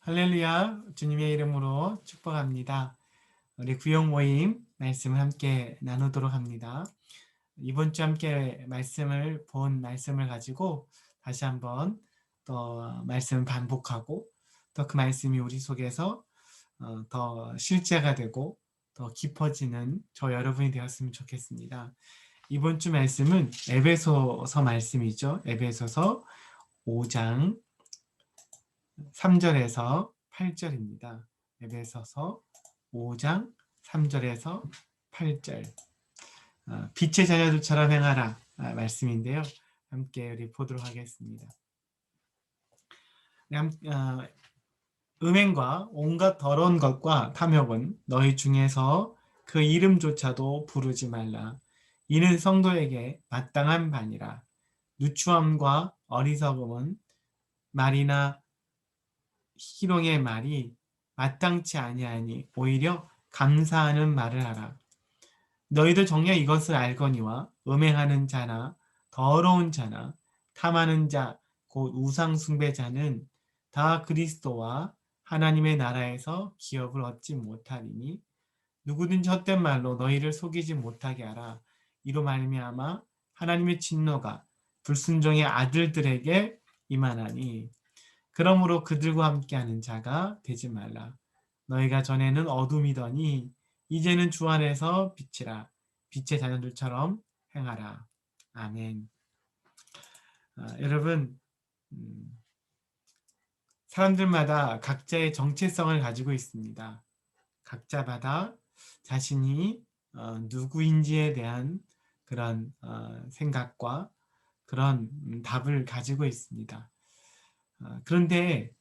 할렐루야, 주님의 이름으로 축복합니다. 우리 구역 모임 말씀을 함께 나누도록 합니다. 이번 주 함께 본 말씀을 가지고 다시 한번 또 말씀을 반복하고 또 그 말씀이 우리 속에서 더 실제가 되고 더 깊어지는 저 여러분이 되었으면 좋겠습니다. 이번 주 말씀은 에베소서 말씀이죠. 에베소서 5장 3절에서 8절입니다. 에베소서 5장 3절에서 8절. 빛의 자녀들처럼 행하라 말씀인데요. 함께 우리 보도록 하겠습니다. 음행과 온갖 더러운 것과 탐욕은 너희 중에서 그 이름조차도 부르지 말라. 이는 성도에게 마땅한 바니라. 누추함과 어리석음은 말이나 희롱의 말이 마땅치 아니하니 오히려 감사하는 말을 하라. 너희도 정녕 이것을 알거니와 음행하는 자나 더러운 자나 탐하는 자 곧 우상 숭배자는 다 그리스도와 하나님의 나라에서 기업을 얻지 못하리니 누구든지 헛된 말로 너희를 속이지 못하게 하라. 이로 말미암아 하나님의 진노가 불순종의 아들들에게 임하나니 그러므로 그들과 함께하는 자가 되지 말라. 너희가 전에는 어둠이더니 이제는 주 안에서 빛이라. 빛의 자녀들처럼 행하라. 아멘. 여러분, 사람들마다 각자의 정체성을 가지고 있습니다. 각자마다 자신이 누구인지에 대한 그런 생각과 그런 답을 가지고 있습니다. 그런데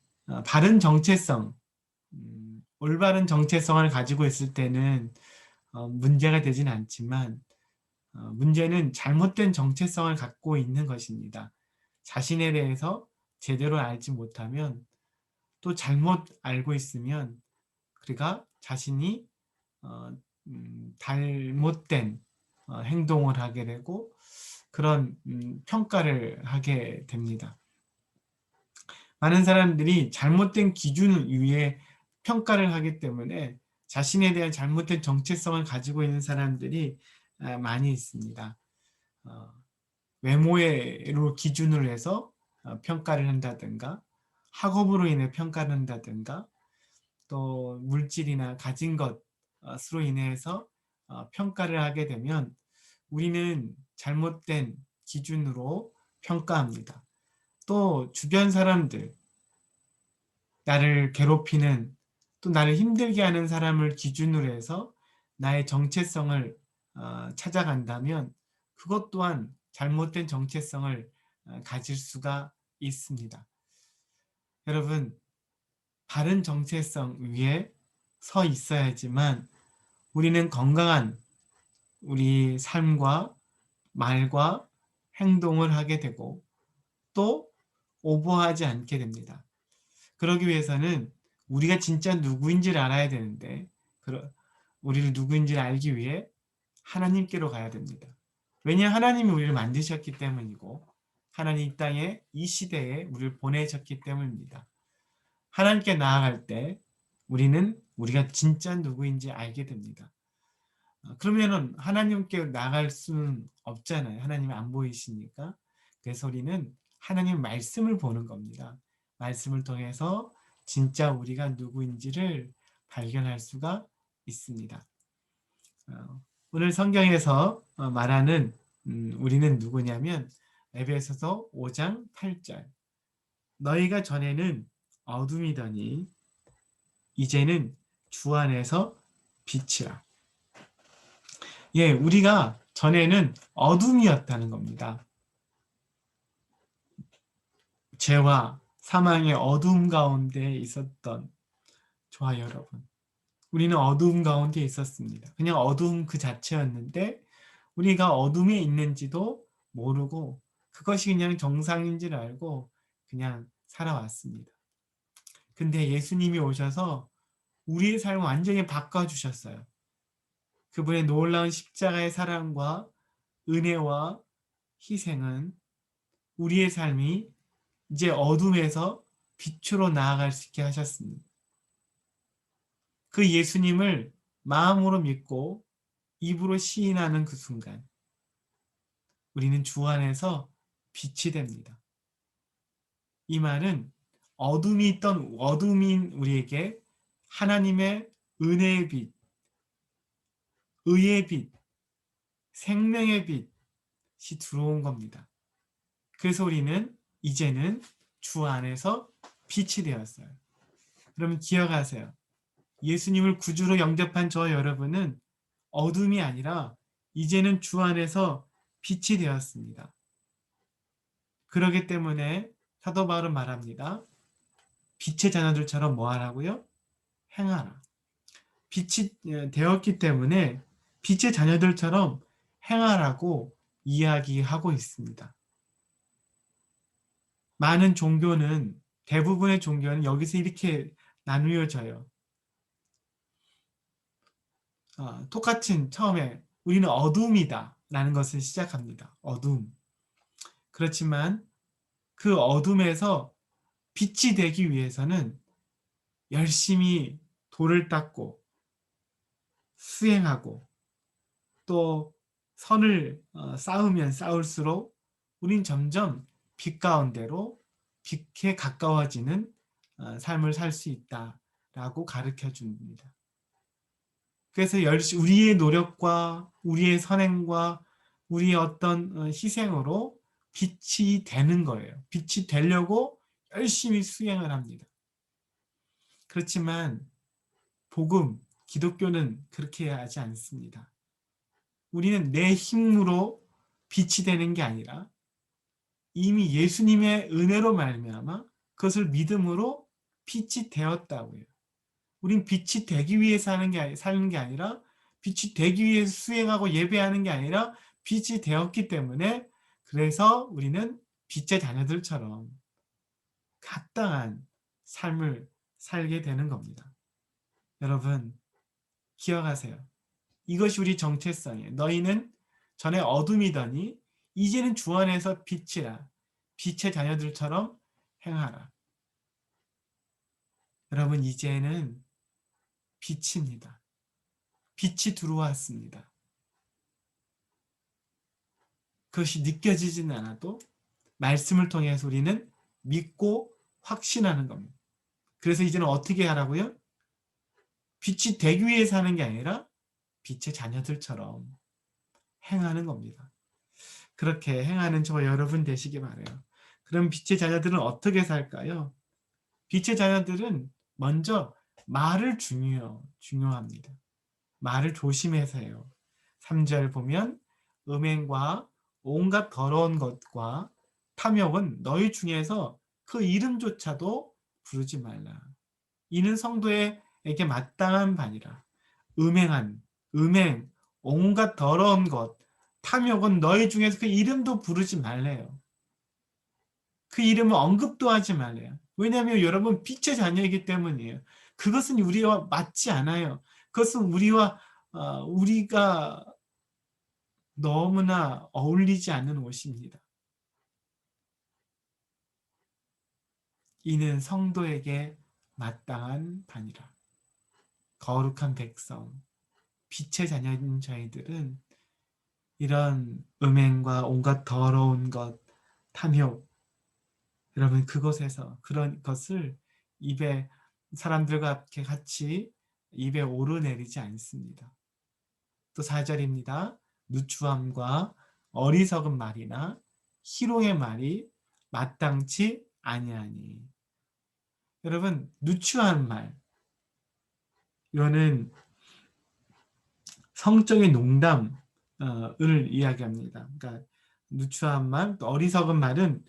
바른 정체성, 올바른 정체성을 가지고 있을 때는 문제가 되진 않지만 문제는 잘못된 정체성을 갖고 있는 것입니다. 자신에 대해서 제대로 알지 못하면 또 잘못 알고 있으면 그가 자신이 잘못된 행동을 하게 되고 그런 평가를 하게 됩니다. 많은 사람들이 잘못된 기준을 위해 평가를 하기 때문에 자신에 대한 잘못된 정체성을 가지고 있는 사람들이 많이 있습니다. 외모로 기준으로 해서 평가를 한다든가 학업으로 인해 평가를 한다든가 또 물질이나 가진 것으로 인해서 평가를 하게 되면 우리는 잘못된 기준으로 평가합니다. 또 주변 사람들, 나를 괴롭히는 또 나를 힘들게 하는 사람을 기준으로 해서 나의 정체성을 찾아간다면 그것 또한 잘못된 정체성을 가질 수가 있습니다. 여러분, 바른 정체성 위에 서 있어야지만 우리는 건강한 우리 삶과 말과 행동을 하게 되고 또 오버하지 않게 됩니다. 그러기 위해서는 우리가 진짜 누구인지를 알아야 되는데 우리를 누구인지를 알기 위해 하나님께로 가야 됩니다. 왜냐하면 하나님이 우리를 만드셨기 때문이고 하나님 이 땅에 이 시대에 우리를 보내셨기 때문입니다. 하나님께 나아갈 때 우리는 우리가 진짜 누구인지 알게 됩니다. 그러면은 하나님께 나아갈 수는 없잖아요. 하나님이 안 보이시니까. 그래서 우리는 하나님 말씀을 보는 겁니다. 말씀을 통해서 진짜 우리가 누구인지를 발견할 수가 있습니다. 오늘 성경에서 말하는 우리는 누구냐면 에베소서 5장 8절 너희가 전에는 어둠이더니 이제는 주 안에서 빛이라. 예, 우리가 전에는 어둠이었다는 겁니다. 죄와 사망의 어둠 가운데 있었던 저와 여러분. 우리는 어둠 가운데 있었습니다. 그냥 어둠 그 자체였는데 우리가 어둠에 있는지도 모르고 그것이 그냥 정상인 줄 알고 그냥 살아왔습니다. 근데 예수님이 오셔서 우리의 삶을 완전히 바꿔주셨어요. 그분의 놀라운 십자가의 사랑과 은혜와 희생은 우리의 삶이 이제 어둠에서 빛으로 나아갈 수 있게 하셨습니다. 그 예수님을 마음으로 믿고 입으로 시인하는 그 순간 우리는 주 안에서 빛이 됩니다. 이 말은 어둠이 있던 어둠인 우리에게 하나님의 은혜의 빛, 의의 빛, 생명의 빛이 들어온 겁니다. 그래서 우리는 이제는 주 안에서 빛이 되었어요. 그러면 기억하세요. 예수님을 구주로 영접한 저 여러분은 어둠이 아니라 이제는 주 안에서 빛이 되었습니다. 그렇기 때문에 사도 바울은 말합니다. 빛의 자녀들처럼 뭐 하라고요? 행하라. 빛이 되었기 때문에 빛의 자녀들처럼 행하라고 이야기하고 있습니다. 많은 종교는 대부분의 종교는 여기서 이렇게 나누어져요. 똑같은 처음에 우리는 어둠이다 라는 것을 시작합니다. 어둠. 그렇지만 그 어둠에서 빛이 되기 위해서는 열심히 돌을 닦고 수행하고 또 선을 쌓으면 쌓을수록 우린 점점 빛 가운데로 빛에 가까워지는 삶을 살 수 있다라고 가르쳐 줍니다. 그래서 우리의 노력과 우리의 선행과 우리의 어떤 희생으로 빛이 되는 거예요. 빛이 되려고 열심히 수행을 합니다. 그렇지만 복음, 기독교는 그렇게 하지 않습니다. 우리는 내 힘으로 빛이 되는 게 아니라 이미 예수님의 은혜로 말미암아 그것을 믿음으로 빛이 되었다고요. 우린 빛이 되기 위해 사는 게 아니라 빛이 되기 위해 수행하고 예배하는 게 아니라 빛이 되었기 때문에 그래서 우리는 빛의 자녀들처럼 합당한 삶을 살게 되는 겁니다. 여러분 기억하세요. 이것이 우리 정체성이에요. 너희는 전에 어둠이더니 이제는 주 안에서 빛이라. 빛의 자녀들처럼 행하라. 여러분 이제는 빛입니다. 빛이 들어왔습니다. 그것이 느껴지진 않아도 말씀을 통해서 우리는 믿고 확신하는 겁니다. 그래서 이제는 어떻게 하라고요? 빛이 되기 위해 사는 게 아니라 빛의 자녀들처럼 행하는 겁니다. 그렇게 행하는 저와 여러분 되시기 바라요. 그럼 빛의 자녀들은 어떻게 살까요? 빛의 자녀들은 먼저 말을 중요합니다. 말을 조심해서 해요. 3절 보면 음행과 온갖 더러운 것과 탐욕은 너희 중에서 그 이름조차도 부르지 말라. 이는 성도에게 마땅한 바니라. 음행, 온갖 더러운 것, 탐욕은 너희 중에서 그 이름도 부르지 말래요. 그 이름을 언급도 하지 말래요. 왜냐하면 여러분 빛의 자녀이기 때문이에요. 그것은 우리와 맞지 않아요. 그것은 우리가 너무나 어울리지 않는 옷입니다. 이는 성도에게 마땅한 바니라. 거룩한 백성, 빛의 자녀인 저희들은 이런 음행과 온갖 더러운 것, 탐욕, 여러분 그것에서 그런 것을 입에 사람들과 같이 입에 오르내리지 않습니다. 또 4절입니다. 누추함과 어리석은 말이나 희롱의 말이 마땅치 아니하니. 여러분 누추한 말 이거는 성적인 농담을 이야기합니다. 그러니까 누추한 말, 또 어리석은 말은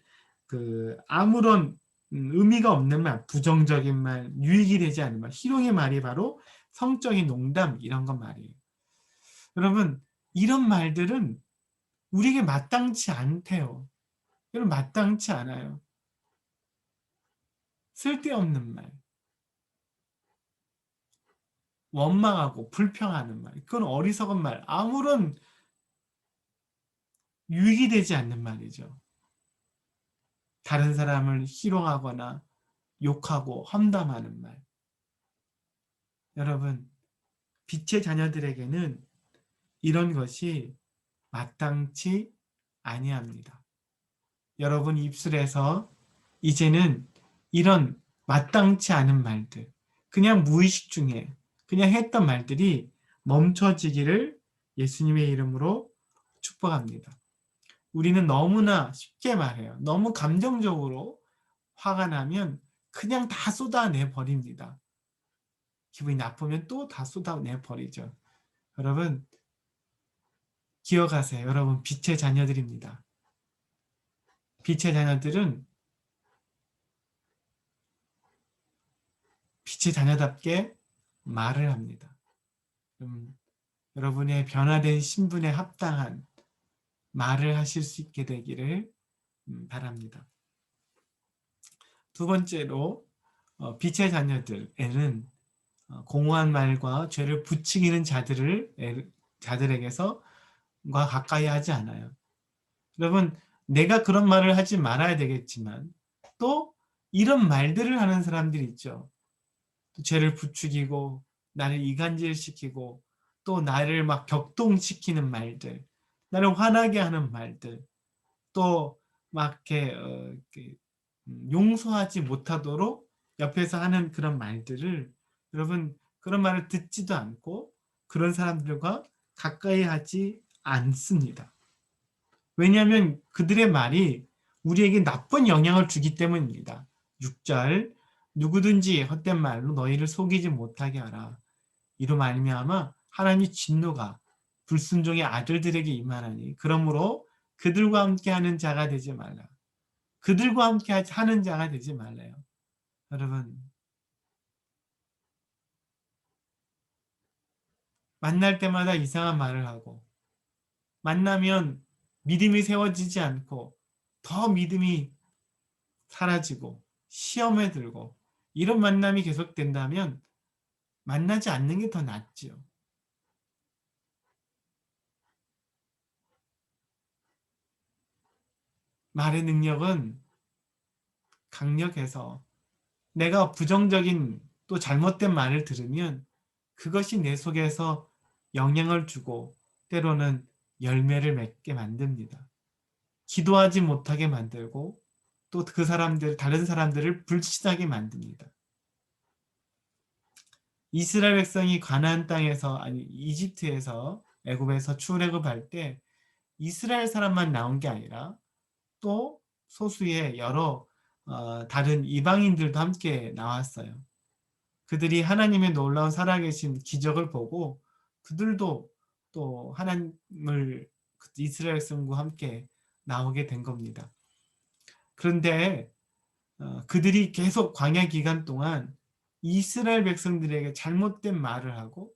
아무런 의미가 없는 말, 부정적인 말, 유익이 되지 않는 말, 희롱의 말이 바로 성적인 농담 이런 것 말이에요. 여러분 이런 말들은 우리에게 마땅치 않대요. 여러분 마땅치 않아요. 쓸데없는 말, 원망하고 불평하는 말, 그건 어리석은 말, 아무런 유익이 되지 않는 말이죠. 다른 사람을 희롱하거나 욕하고 험담하는 말. 여러분, 빛의 자녀들에게는 이런 것이 마땅치 아니합니다. 여러분 입술에서 이제는 이런 마땅치 않은 말들, 그냥 무의식 중에 그냥 했던 말들이 멈춰지기를 예수님의 이름으로 축복합니다. 우리는 너무나 쉽게 말해요. 너무 감정적으로 화가 나면 그냥 다 쏟아내 버립니다. 기분이 나쁘면 또 다 쏟아내 버리죠. 여러분, 기억하세요. 여러분, 빛의 자녀들입니다. 빛의 자녀들은 빛의 자녀답게 말을 합니다. 여러분의 변화된 신분에 합당한 말을 하실 수 있게 되기를 바랍니다. 두 번째로 빛의 자녀들에는 공허한 말과 죄를 부추기는 자들에게서 가까이 하지 않아요. 여러분, 내가 그런 말을 하지 말아야 되겠지만 또 이런 말들을 하는 사람들이 있죠. 또 죄를 부추기고 나를 이간질시키고 또 나를 막 격동시키는 말들, 나를 화나게 하는 말들, 또 막 이렇게 용서하지 못하도록 옆에서 하는 그런 말들을 여러분 그런 말을 듣지도 않고 그런 사람들과 가까이 하지 않습니다. 왜냐하면 그들의 말이 우리에게 나쁜 영향을 주기 때문입니다. 6절 누구든지 헛된 말로 너희를 속이지 못하게 하라. 이로 말미암아 하나님의 진노가 불순종의 아들들에게 임하나니 그러므로 그들과 함께하는 자가 되지 말라. 그들과 함께 하는 자가 되지 말래요. 여러분 만날 때마다 이상한 말을 하고 만나면 믿음이 세워지지 않고 더 믿음이 사라지고 시험에 들고 이런 만남이 계속된다면 만나지 않는 게 더 낫지요. 말의 능력은 강력해서 내가 부정적인 또 잘못된 말을 들으면 그것이 내 속에서 영향을 주고 때로는 열매를 맺게 만듭니다. 기도하지 못하게 만들고 또 그 사람들, 다른 사람들을 불신하게 만듭니다. 이스라엘 백성이 가나안 땅에서 아니 이집트에서 애굽에서 출애굽할 때 이스라엘 사람만 나온 게 아니라 또 소수의 여러 다른 이방인들도 함께 나왔어요. 그들이 하나님의 놀라운 살아계신 기적을 보고 그들도 또 하나님을 이스라엘 백성과 함께 나오게 된 겁니다. 그런데 그들이 계속 광야 기간 동안 이스라엘 백성들에게 잘못된 말을 하고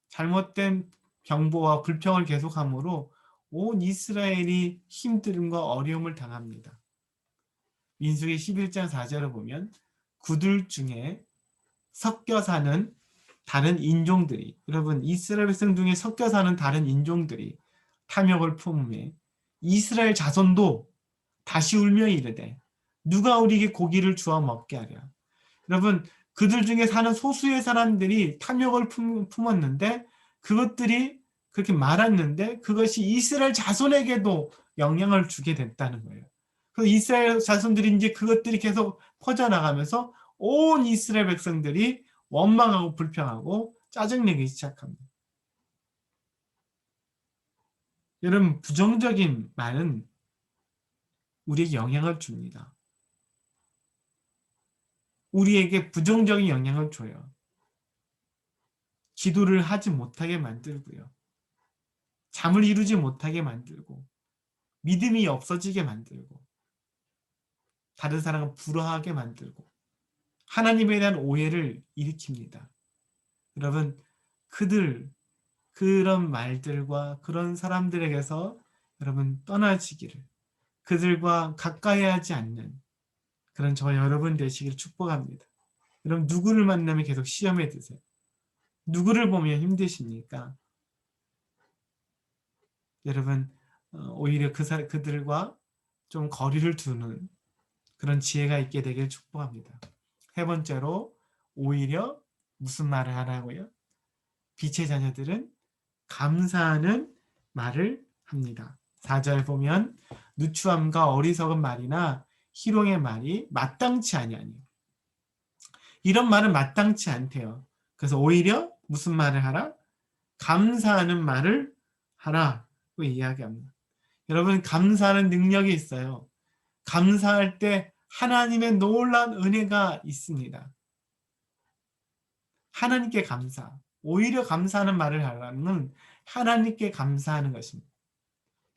잘못된 경보와 불평을 계속함으로 온 이스라엘이 힘듦과 어려움을 당합니다. 민수기 11장 4절을 보면 그들 중에 섞여 사는 다른 인종들이 여러분 이스라엘 백성 중에 섞여 사는 다른 인종들이 탐욕을 품음에 이스라엘 자손도 다시 울며 이르되 누가 우리에게 고기를 주어 먹게 하랴. 여러분 그들 중에 사는 소수의 사람들이 탐욕을 품었는데 그것들이 그렇게 말았는데 그것이 이스라엘 자손에게도 영향을 주게 됐다는 거예요. 그 이스라엘 자손들이 이제 그것들이 계속 퍼져나가면서 온 이스라엘 백성들이 원망하고 불평하고 짜증내기 시작합니다. 여러분 부정적인 말은 우리에게 영향을 줍니다. 우리에게 부정적인 영향을 줘요. 기도를 하지 못하게 만들고요. 잠을 이루지 못하게 만들고 믿음이 없어지게 만들고 다른 사람을 불화하게 만들고 하나님에 대한 오해를 일으킵니다. 여러분 그런 말들과 그런 사람들에게서 여러분 떠나시기를 그들과 가까이 하지 않는 그런 저 여러분 되시기를 축복합니다. 여러분 누구를 만나면 계속 시험에 드세요. 누구를 보면 힘드십니까? 여러분 오히려 그들과 좀 거리를 두는 그런 지혜가 있게 되길 축복합니다. 세 번째로 오히려 무슨 말을 하라고요? 빛의 자녀들은 감사하는 말을 합니다. 4절 보면 누추함과 어리석은 말이나 희롱의 말이 마땅치 아니하니 이런 말은 마땅치 않대요. 그래서 오히려 무슨 말을 하라? 감사하는 말을 하라고 이야기합니다. 여러분 감사하는 능력이 있어요. 감사할 때 하나님의 놀라운 은혜가 있습니다. 하나님께 감사. 오히려 감사하는 말을 하라는 하나님께 감사하는 것입니다.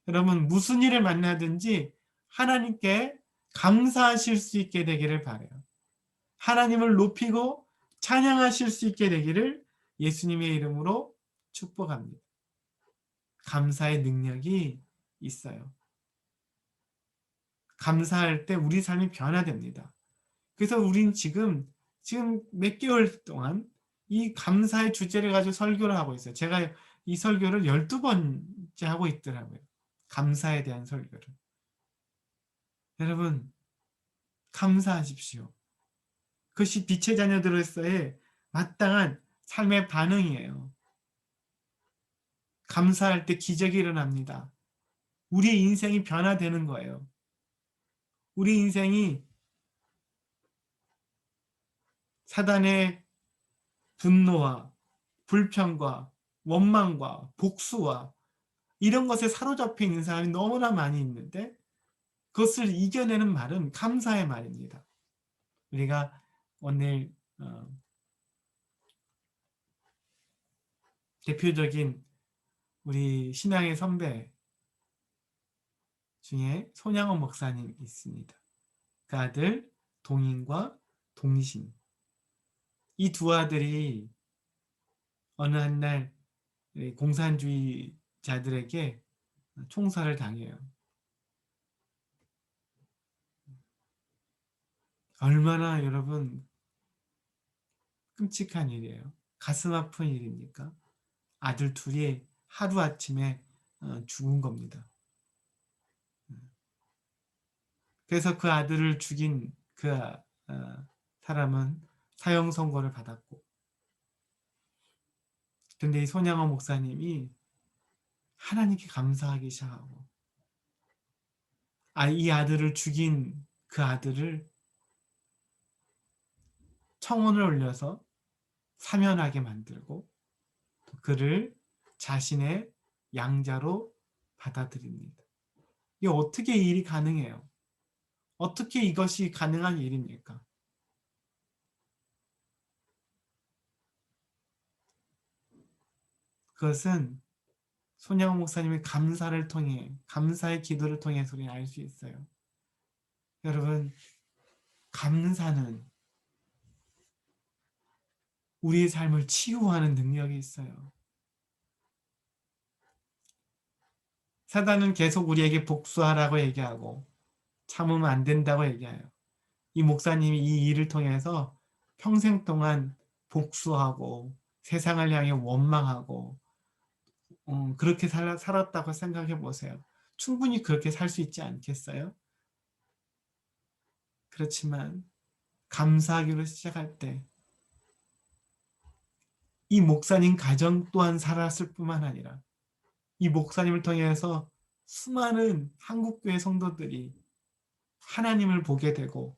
여러분 무슨 일을 만나든지 하나님께 감사하실 수 있게 되기를 바라요. 하나님을 높이고 찬양하실 수 있게 되기를 예수님의 이름으로 축복합니다. 감사의 능력이 있어요. 감사할 때 우리 삶이 변화됩니다. 그래서 우린 지금 몇 개월 동안 이 감사의 주제를 가지고 설교를 하고 있어요. 제가 이 설교를 12번째 하고 있더라고요. 감사에 대한 설교를. 여러분 감사하십시오. 그것이 빛의 자녀들로서의 마땅한 삶의 반응이에요. 감사할 때 기적이 일어납니다. 우리 인생이 변화되는 거예요. 우리 인생이 사단의 분노와 불평과 원망과 복수와 이런 것에 사로잡혀 있는 사람이 너무나 많이 있는데 그것을 이겨내는 말은 감사의 말입니다. 우리가 오늘 대표적인 우리 신앙의 선배 중에 손양원 목사님 있습니다. 그 아들 동인과 동신 이 두 아들이 어느 한 날 공산주의자들에게 총살을 당해요. 얼마나 여러분 끔찍한 일이에요. 가슴 아픈 일입니까? 아들 둘이 하루아침에 죽은 겁니다. 그래서 그 아들을 죽인 그 사람은 사형 선고를 받았고 근데 이 손양원 목사님이 하나님께 감사하기 시작하고 이 아들을 죽인 그 아들을 청혼을 올려서 사면하게 만들고 그를 자신의 양자로 받아들입니다. 이게 어떻게 이 일이 가능해요? 어떻게 이것이 가능한 일입니까? 그것은 손양원 목사님의 감사를 통해 감사의 기도를 통해서 우리는 알 수 있어요. 여러분 감사는 우리의 삶을 치유하는 능력이 있어요. 사단은 계속 우리에게 복수하라고 얘기하고 참으면 안 된다고 얘기해요. 이 목사님이 이 일을 통해서 평생 동안 복수하고 세상을 향해 원망하고 그렇게 살았다고 생각해 보세요. 충분히 그렇게 살 수 있지 않겠어요? 그렇지만 감사하기로 시작할 때 이 목사님 가정 또한 살았을 뿐만 아니라 이 목사님을 통해서 수많은 한국교회 성도들이 하나님을 보게 되고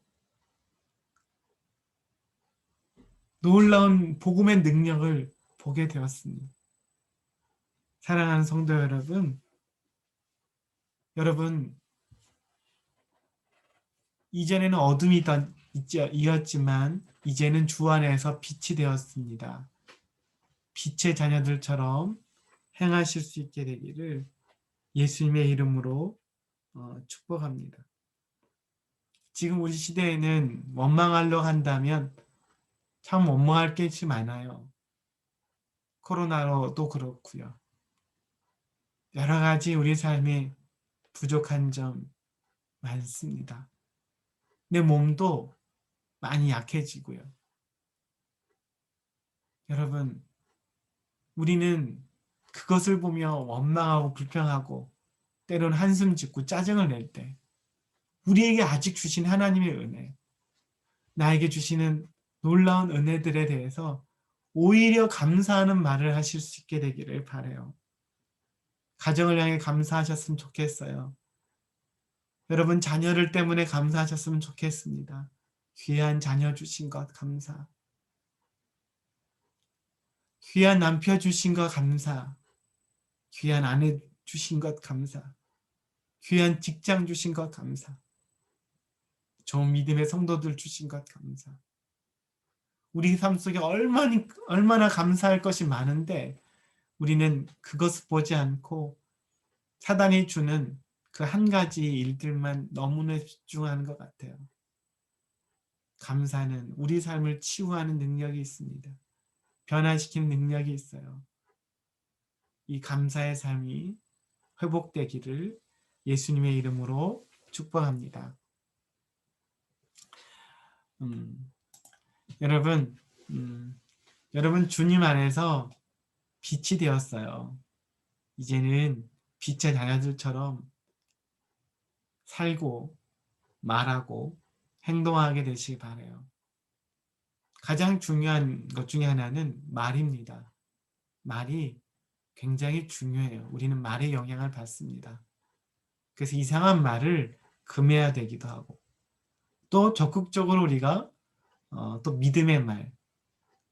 놀라운 복음의 능력을 보게 되었습니다. 사랑하는 성도 여러분 이전에는 어둠이 이었지만 이제는 주 안에서 빛이 되었습니다. 빛의 자녀들처럼 행하실 수 있게 되기를 예수님의 이름으로 축복합니다. 지금 우리 시대에는 원망하려고 한다면 참 원망할 게 많아요. 코로나로도 그렇고요. 여러 가지 우리 삶에 부족한 점 많습니다. 내 몸도 많이 약해지고요. 여러분, 우리는 그것을 보며 원망하고 불평하고 때로는 한숨 짓고 짜증을 낼 때 우리에게 아직 주신 하나님의 은혜, 나에게 주시는 놀라운 은혜들에 대해서 오히려 감사하는 말을 하실 수 있게 되기를 바라요. 가정을 향해 감사하셨으면 좋겠어요. 여러분 자녀를 때문에 감사하셨으면 좋겠습니다. 귀한 자녀 주신 것 감사. 귀한 남편 주신 것 감사. 귀한 아내 주신 것 감사. 귀한 직장 주신 것 감사. 좋은 믿음의 성도들 주신 것 감사. 우리 삶 속에 얼마나 감사할 것이 많은데 우리는 그것을 보지 않고 사단이 주는 그 한 가지 일들만 너무나 집중하는 것 같아요. 감사는 우리 삶을 치유하는 능력이 있습니다. 변화시키는 능력이 있어요. 이 감사의 삶이 회복되기를 예수님의 이름으로 축복합니다. 여러분, 여러분 주님 안에서 빛이 되었어요. 이제는 빛의 자녀들처럼 살고 말하고 행동하게 되시기 바라요. 가장 중요한 것 중에 하나는 말입니다. 말이 굉장히 중요해요. 우리는 말의 영향을 받습니다. 그래서 이상한 말을 금해야 되기도 하고 또 적극적으로 우리가 또 믿음의 말,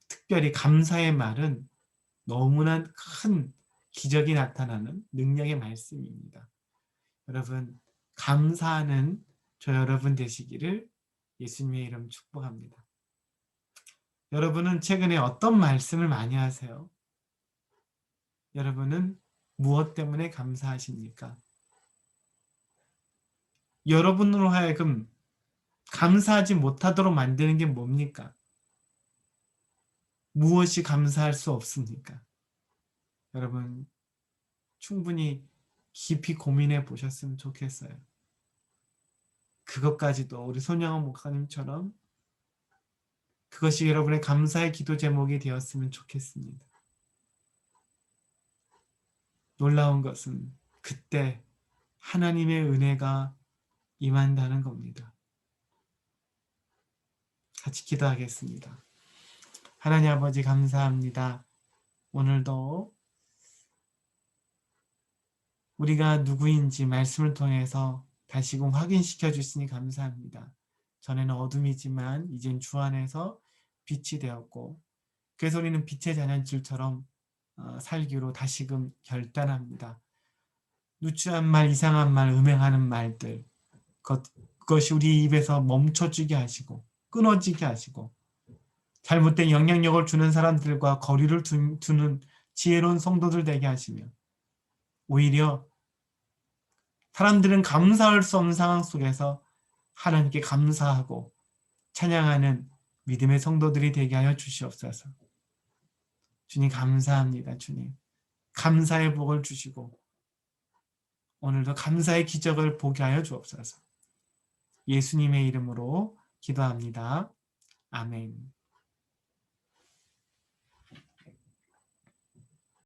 특별히 감사의 말은 너무나 큰 기적이 나타나는 능력의 말씀입니다. 여러분 감사하는 저 여러분 되시기를 예수님의 이름 축복합니다. 여러분은 최근에 어떤 말씀을 많이 하세요? 여러분은 무엇 때문에 감사하십니까? 여러분으로 하여금 감사하지 못하도록 만드는 게 뭡니까? 무엇이 감사할 수 없습니까? 여러분 충분히 깊이 고민해 보셨으면 좋겠어요. 그것까지도 우리 손영원 목사님처럼 그것이 여러분의 감사의 기도 제목이 되었으면 좋겠습니다. 놀라운 것은 그때 하나님의 은혜가 임한다는 겁니다. 같이 기도하겠습니다. 하나님 아버지 감사합니다. 오늘도 우리가 누구인지 말씀을 통해서 다시금 확인시켜 주시니 감사합니다. 전에는 어둠이지만 이젠 주 안에서 빛이 되었고 그래서 우리는 빛의 자녀들처럼 살기로 다시금 결단합니다. 누추한 말, 이상한 말, 음행하는 말들 그것이 우리 입에서 멈춰지게 하시고 끊어지게 하시고 잘못된 영향력을 주는 사람들과 거리를 두는 지혜로운 성도들 되게 하시며 오히려 사람들은 감사할 수 없는 상황 속에서 하나님께 감사하고 찬양하는 믿음의 성도들이 되게 하여 주시옵소서. 주님 감사합니다. 주님 감사의 복을 주시고 오늘도 감사의 기적을 보게 하여 주옵소서. 예수님의 이름으로 기도합니다. 아멘.